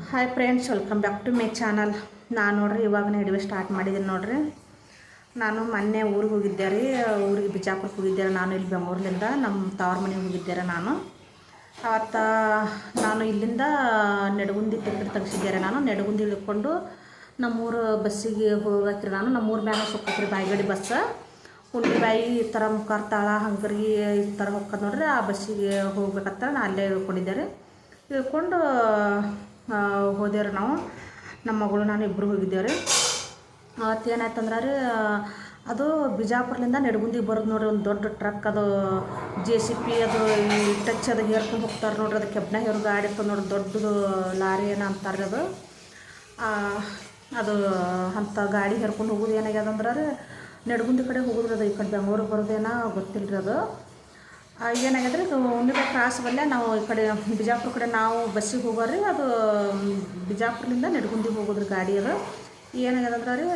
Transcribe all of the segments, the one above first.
Hi friends, welcome back to my channel. ನಾನು ನೋಡ್ರಿ ಇವಾಗನೇ video start ಮಾಡಿದ್ದೀನಿ ನೋಡ್ರಿ. ನಾನು ಮೊನ್ನೆ ಊರಿಗೆ ಹೋಗಿದ್ದೆ ರೀ. ಊರಿಗೆ ಬಿಜಾಪುರಕ್ಕೆ ಹೋಗಿದ್ದೆ. ನಾನು ಇಲ್ಲಿ ಬೆಂಗಳೂರಿನಿಂದ ನಮ್ಮ ತವ್ರ ಮನೆಗೆ ಹೋಗಿದ್ದೆ ನಾನು. ಅವತ್ತು ನಾನು ಇಲ್ಲಿಂದ ನೆಡಗುಂದಿ ಟಿಕೆಟ್ ತೆಗೆಸಿದ್ದೆ. ನಾನು ನೆಡಗುಂದಿ ಇಳ್ಕೊಂಡು ನಮ್ಮೂರು ಬಸ್ಸಿಗೆ ಹೋಗಕ್ರಿ. ನಾನು ನಮ್ಮೂರ ಮ್ಯಾಗ ಸುಕ್ಕತ್ರಿ ಬಾಯಿಗಡಿ ಬಸ್. ಹುಂಡಿಬಾಯಿ ಈ ಥರ ಮುಖಾರ್ತಾಳ ಹಂಗರಿಗೆ ಈ ಥರ ಹೋಗ್ತದೆ ನೋಡ್ರಿ. ಆ ಬಸ್ಸಿಗೆ ಹೋಗ್ಬೇಕಂತ ನಾನು ಅಲ್ಲೇ ಇಳ್ಕೊಂಡಿದ್ದೆ ರೀ. ಇಳ್ಕೊಂಡು ಹೋದೇವ್ರಿ. ನಾವು ನಮ್ಮ ಮಗಳು ನಾನು ಇಬ್ಬರು ಹೋಗಿದ್ದೇವೆ ರೀ. ಅವತ್ತು ಏನಾಯ್ತಂದ್ರೆ ರೀ, ಅದು ಬಿಜಾಪುರದಿಂದ ನೆಡಗುಂದಿಗೆ ಬರೋದು ನೋಡ್ರಿ. ಒಂದು ದೊಡ್ಡ ಟ್ರಕ್, ಅದು JCB ಅದು ಟಚ್ ಅದು ಹೇರ್ಕೊಂಡು ಹೋಗ್ತಾರೆ ನೋಡ್ರಿ. ಅದು ಕೆಬ್ನ ಹೇರು ಗಾಡಿ ಇರ್ತದೆ ನೋಡ್ರಿ, ದೊಡ್ಡದು ಲಾರಿ ಏನೋ ಅಂತಾರೆ ರೀ. ಅದು ಅಂಥ ಗಾಡಿ ಹೇರ್ಕೊಂಡು ಹೋಗೋದು ಏನಾಗ್ಯದಂದ್ರೆ ರೀ, ನೆಡಗುಂದಿ ಕಡೆ ಹೋಗೋದ್ರಿ. ಅದು ಈ ಕಡೆ ಬೆಂಗಳೂರಿಗೆ ಬರೋದೇನೋ ಗೊತ್ತಿಲ್ಲ ರೀ. ಅದು ಏನಾಗ್ಯದ್ರಿ, ಹುಣ್ಣಿಬಾಯಿ ಕ್ರಾಸ್ ಬಲ್ಲೆ ನಾವು ಈ ಕಡೆ ಬಿಜಾಪುರ ಕಡೆ ನಾವು ಬಸ್ಸಿಗೆ ಹೋಗೋರಿ. ಅದು ಬಿಜಾಪುರದಿಂದ ನೆಡಗುಂದಿಗೆ ಹೋಗೋದ್ರಿ ಗಾಡಿ. ಅದು ಏನಾಗ್ಯದಂದ್ರೆ ರೀ,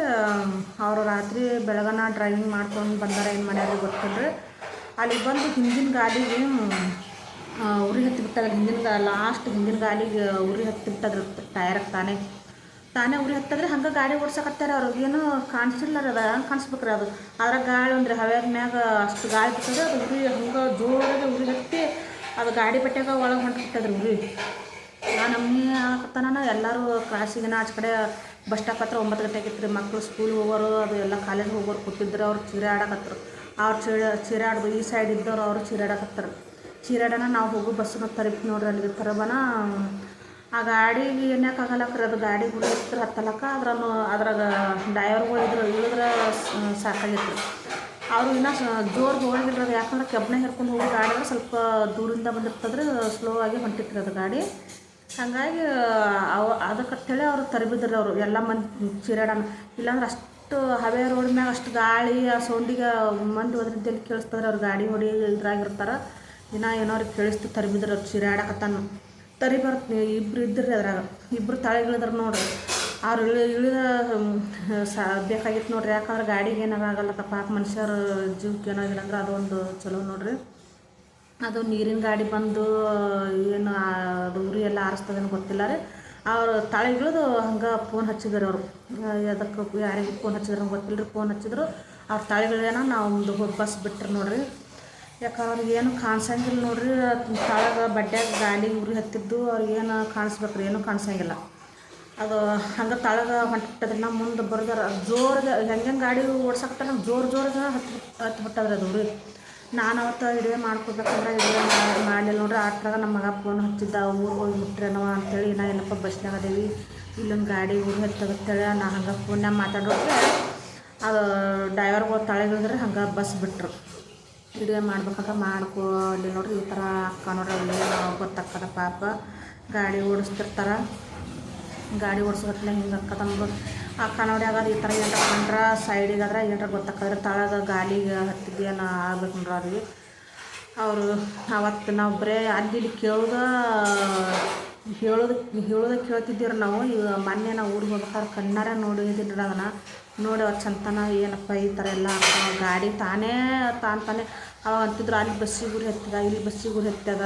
ಅವರು ರಾತ್ರಿ ಬೆಳಗನ ಡ್ರೈವಿಂಗ್ ಮಾಡ್ಕೊಂಡು ಬಂದಾರ, ಏನು ಮಾಡ್ಯಾರ ಗೊತ್ತಿಲ್ಲ ರೀ. ಅಲ್ಲಿ ಬಂದು ಹಿಂದಿನ ಗಾಲಿಗೆ ಉರಿ ಹತ್ತಿ ಬಿಟ್ಟದ್ರಿ. ಹಿಂದಿನ ಗಾಲಿಗೆ ಉರಿ ಹತ್ತಿ ಬಿಟ್ಟದ್ರಿ. ಟಯರ್ಗೆ ತಾನೇ ಉರಿ ಹತ್ತದ್ರಿ. ಹಂಗೆ ಗಾಡಿ ಓಡ್ಸಕತ್ತಾರ. ಅವ್ರಿಗೇನು ಕಾಣಿಸಿಲ್ಲ ರೀ. ಅದು ಹಂಗೆ ಕಾಣಿಸ್ಬೇಕ್ರಿ. ಅದು ಅದ್ರಾಗ ಗಾಳಿ ಅಂದ್ರೆ ಹವ್ಯಾದ ಮ್ಯಾಗ ಅಷ್ಟು ಗಾಳಿ ಬಿಟ್ಟದ್ರೆ ಅದು ಉರಿ ಹಂಗೆ ಜೋರಾಗಿ ಉರಿ ಹತ್ತಿ ಅದು ಗಾಡಿ ಬಟ್ಟೆಗೆ ಒಳಗೆ ಹೊಂಟ್ಬಿಟ್ಟದ್ರಿ ಉರಿ. ನಮ್ಮನೆ ಆಗತ್ತಾನ ಎಲ್ಲರೂ ಕ್ಲಾಸಿಗೆ ಆಚೆ ಕಡೆ ಬಸ್ ಸ್ಟಾಪ್ ಹತ್ರ 9 ಗಂಟೆ ಆಗಿತ್ತು ರೀ. ಮಕ್ಕಳು ಸ್ಕೂಲ್ ಹೋಗೋರು, ಅದು ಎಲ್ಲ ಕಾಲೇಜ್ ಹೋಗೋರು ಕೂತಿದ್ರು. ಅವ್ರು ಚೀರಾಡಕತ್ತರು. ಅವ್ರು ಚೀರಾಡ್ದು ಈ ಸೈಡ್ ಇದ್ದವ್ರು ಅವರು ಚೀರಾಡಕತ್ತಾರೆ. ಚೀರಾಡೋಣ ನಾವು ಹೋಗೋ ಬಸ್ಸನ್ನ ತರಿಪಿ ನೋಡ್ರಿ. ಅಲ್ಲಿಗೆ ತರಬನ ಆ ಗಾಡಿಗೆ ಏನಕ್ಕಾಗಲ್ಲಕ್ರಿ. ಅದು ಗಾಡಿ ಹುಡುಗಿರ್ತಾರೆ ಹತ್ತಲಕ್ಕ. ಅದ್ರಾಗ ಡ್ರೈವರ್ಗಳು ಇಳಿದ್ರೆ ಸಾಕಾಗಿತ್ತು. ಅವರು ಇನ್ನೂ ಜೋರು ಹೋಗಿಲ್ಲ. ಅದು ಯಾಕಂದ್ರೆ ಕೆಬ್ಬನ ಹೇರ್ಕೊಂಡು ಹೋಗಿ ಗಾಡಿ ಅಂದ್ರೆ ಸ್ವಲ್ಪ ದೂರಿಂದ ಬಂದಿರ್ತದ್ರೆ, ಸ್ಲೋ ಆಗಿ ಹೊಂಟಿತ್ತು ಅದು ಗಾಡಿ. ಹಾಗಾಗಿ ಅದಕ್ಕಂತೇಳಿ ಅವರು ತರಿಬಿದ್ರಿ. ಅವರು ಎಲ್ಲ ಮಂದಿ ಚೀರಾಡೋಣ. ಇಲ್ಲಾಂದ್ರೆ ಅಷ್ಟು ಹವೆ ರೋಡ್ ಮ್ಯಾಗ ಅಷ್ಟು ಗಾಳಿ ಆ ಸೌಂಡಿಗೆ ಮಂದಿ ಹೋದ್ರಿಂದಲ್ಲಿ ಕೇಳಿಸ್ತದ್ರೆ. ಅವ್ರು ಗಾಡಿ ಹೊಡಿ ಇದ್ರಾಗಿರ್ತಾರೆ. ಏನೋ ಅವ್ರಿಗೆ ಕೇಳಿಸ್ತು ತರಿಬಿದ್ರು. ಅವ್ರು ಚೀರಾಡಕತ್ತಾನ ಇಬ್ಬರು ಇದ್ದಿರಿ. ಅದ್ರಾಗ ಇಬ್ಬರು ತಳಗಿಳಿದ್ರು ನೋಡ್ರಿ. ಅವ್ರು ಇಳಿದ ಬೇಕಾಗಿತ್ತು ನೋಡ್ರಿ. ಯಾಕಂದ್ರೆ ಗಾಡಿಗೆ ಏನಾಗಲ್ಲತ್ತ ಪಾಪ ಮನುಷ್ಯರು ಜೀವಕ್ಕೆ ಏನಾಗಿಲ್ಲ ಅಂದ್ರೆ ಅದು ಒಂದು ಚಲೋ ನೋಡ್ರಿ. ಅದು ನೀರಿನ ಗಾಡಿ ಬಂದು ಏನು ಅದು ಉರಿ ಎಲ್ಲ ಆರಿಸ್ತದೇನೋ ಗೊತ್ತಿಲ್ಲ ರೀ. ಅವ್ರು ತಳಗಿಳಿದು ಹಂಗೆ ಫೋನ್ ಹಚ್ಚಿದ್ರು. ಅವರು ಅದಕ್ಕೆ ಯಾರಿಗೆ ಫೋನ್ ಹಚ್ಚಿದ್ರು ಗೊತ್ತಿಲ್ಲ ರೀ. ಫೋನ್ ಹಚ್ಚಿದ್ರು. ಅವ್ರು ತಳಗಿಳಿದೇನೋ ನಾವು ಒಂದು ಬಸ್ ಬಿಟ್ರು ನೋಡ್ರಿ. ಯಾಕಂದ್ರೆ ಅವ್ರಿಗೆ ಏನು ಕಾಣಿಸಂಗಿಲ್ಲ ನೋಡ್ರಿ. ತಳಗ ಬಡ್ಡ್ಯಾಗ ಗಾಡಿ ಉರಿ ಹತ್ತಿದ್ದು ಅವ್ರಿಗೇನು ಕಾಣಿಸ್ಬೇಕ್ರಿ, ಏನೂ ಕಾಣಿಸಂಗಿಲ್ಲ. ಅದು ಹಂಗೆ ತಳಗ ಹೊಂಟಿಬಿಟ್ಟದ್ರಿ. ನಾವು ಮುಂದೆ ಬರ್ದಾರ ಜೋರಿಗೆ ಹೆಂಗೆ ಗಾಡಿ ಓಡ್ಸಕತ್ತ ನಮ್ಗೆ ಜೋರಿಗೆ ಹತ್ಬಿಟ್ಟದ್ರಿ ಅದು ಉರಿ. ನಾನು ಅವತ್ತು ವಿಡಿಯೋ ಮಾಡ್ಕೊಬೇಕಂದ್ರೆ ವಿಡಿಯೋ ಮಾಡಲಿಲ್ಲ ನೋಡ್ರಿ. ಆಟ್ರಾಗ ನಮ್ಮ ಮಗ ಫೋನ್ ಹಚ್ಚಿದ್ದ, ಊರಿಗೆ ಹೋಗಿ ಬಿಟ್ರೇನವ ಅಂತೇಳಿ. ನಾ ಏನಪ್ಪ ಬಸ್ನಾಗ ಅದೇವಿ, ಇಲ್ಲೊಂದು ಗಾಡಿ ಊರಿಗೆ ಹತ್ತಗತ್ತೇಳಿ ನಾ ಹಂಗೆ ಫೋನ್ಯಾಗ ಮಾತಾಡೋಕ್ಕೆ ಅದು ಡ್ರೈವರ್ಗಳು ತಳಗಿಳಿದ್ರೆ ಹಂಗೆ ಬಸ್ ಬಿಟ್ರು. ವಿಡಿಯೋ ಮಾಡ್ಬೇಕಂದ್ರೆ ಮಾಡ್ಕೊಳ್ಳಿ ನೋಡ್ರಿ. ಈ ಥರ ಅಕ್ಕ ನೋಡ್ರಿ, ಅಲ್ಲಿ ಗೊತ್ತಾಗ್ತದ ಪಾಪ. ಗಾಡಿ ಓಡಿಸ್ತಿರ್ತಾರೆ. ಗಾಡಿ ಓಡಿಸೋದ್ಲೆ ಹಿಂಗೆ ಅಕ್ಕದಂಗೆ ಅಕ್ಕ ನೋಡಿ ಆಗೋದು. ಈ ಥರ ಏನಾರ ಕಂಡ್ರೆ ಸೈಡಿಗೆ ಆದ್ರೆ ಏನಾರ ಗೊತ್ತಾಗ್ತದ್ರೆ ತಳಗ ಗಾಲಿಗೆ ಹತ್ತಿದ್ದೇನು ಆಗ್ಬೇಕು ನೋಡ್ರಿ ಅವ್ರಿಗೆ. ಅವರು ಅವತ್ತು ನಾವು ಬರೇ ಅಲ್ಲಿ ಹೇಳೋದು ಕೇಳ್ತಿದ್ದೀರಿ ನಾವು. ಈಗ ಮೊನ್ನೆ ನಾವು ಊರಿಗೆ ಹೋಗ್ಬೇಕಾದ್ರೆ ಕಣ್ಣಾರೆ ನೋಡಿದ್ದೀನಿ ಅದನ್ನು. ನೋಡಿ ಅವ್ರು ಚಂತನ ಏನಪ್ಪ ಈ ಥರ ಎಲ್ಲ ಗಾಡಿ ತಾನೇ ಅವಾಗ ಅಂತಿದ್ರು. ಅಲ್ಲಿ ಬಸ್ಸಿಗೆ ಗುರಿ ಹತ್ತದ, ಇಲ್ಲಿ ಬಸ್ಸಿಗೆ ಗುರಿ ಹತ್ತದ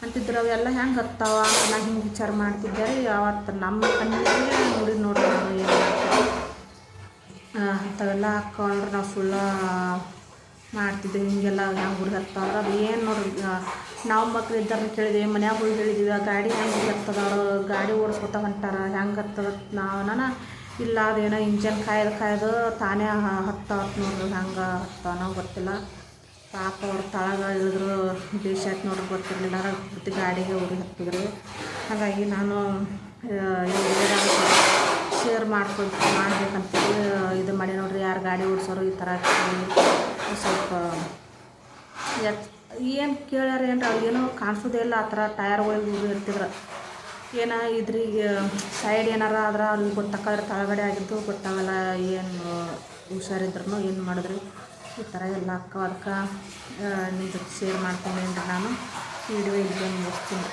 ಅಂತಿದ್ರು. ಅವೆಲ್ಲ ಹೆಂಗೆ ಹತ್ತಾವ ನಾನು ಹಿಂಗೆ ವಿಚಾರ ಮಾಡ್ತಿದ್ದೆ ರೀ. ಅವತ್ತು ನಮ್ಮ ಕಣ್ಣಿಗೆ ನೋಡಿರಿ ನಾವು ಏನು ಅಂಥವೆಲ್ಲ ಹಾಕ್ಕೊಂಡ್ರೆ ನಾವು ಸುಳ್ಳು ಮಾಡ್ತಿದ್ದೀವಿ. ಹಿಂಗೆಲ್ಲ ಹೆಂಗೆ ಗುರಿ ಹತ್ತಂದ್ರೆ ಅದು ಏನು ನೋಡ್ರಿ. ನಾವು ಮಕ್ಳು ಇದ್ದಾರನ್ನ ಕೇಳಿದ್ದೀವಿ, ಮನ್ಯಾಗ ಹೋಗಿ ಹೇಳಿದ್ದೀವಿ ಆ ಗಾಡಿ ಹೆಂಗೆ ಗುರಿ ಹತ್ತದ, ಅವರು ಗಾಡಿ ಓಡಿಸ್ಕೊತ ಹೊಂಟಾರ ಹೆಂಗೆ ಹತ್ತದ. ಇಲ್ಲ ಅದೇನೋ ಇಂಜನ್ ಕಾಯ್ದು ತಾನೇ ಹತ್ತವತ್ತು ನೋಡ್ರಿ. ಹಂಗೆ ಹತ್ತವನೋ ಗೊತ್ತಿಲ್ಲ. ಪಾಪ ಅವ್ರು ತಳಗ ಇಳಿದ್ರು ಬೇಷಾಯ್ತು ನೋಡ್ರಿ. ಗೊತ್ತಿರಲಿಲ್ಲ ಪ್ರತಿ ಗಾಡಿಗೆ ಉರಿ ಹತ್ತಿದ್ರು. ಹಾಗಾಗಿ ನಾನು ಶೇರ್ ಮಾಡ್ಬೇಕಂತೇಳಿ ಇದು ಮಾಡಿ ನೋಡ್ರಿ. ಯಾರು ಗಾಡಿ ಓಡಿಸೋರು ಈ ಥರ ಸ್ವಲ್ಪ ಏನು ಕೇಳ್ಯಾರ ಏನ್ರ ಅವ್ರಿಗೇನೋ ಕಾಣಿಸೋದೇ ಇಲ್ಲ. ಆ ಥರ ಟಯರ್ಗಳಿಗೆ ಉರಿ ಹತ್ತಿದ್ರು. ಏನೋ ಇದ್ರಿಗೆ ಸೈಡ್ ಏನಾರ ಆದ್ರೆ ಅಲ್ಲಿ ಗೊತ್ತಾದ್ರೆ ತಳಗಡೆ ಆಗಿದ್ದು ಗೊತ್ತಾಗಲ್ಲ. ಏನು ಹುಷಾರಿದ್ರು ಏನು ಮಾಡಿದ್ರಿ ಈ ಥರ ಎಲ್ಲ ಅಕ್ಕ. ಅದಕ್ಕೆ ನಿಮ್ಮ ಜೊತೆ ಶೇರ್ ಮಾಡ್ಕೊಂಡೇನ್ರಿ ನಾನು. ವಿಡಿಯೋ ಇಲ್ಲಿ ಮುಗಿಸ್ತೀನಿ.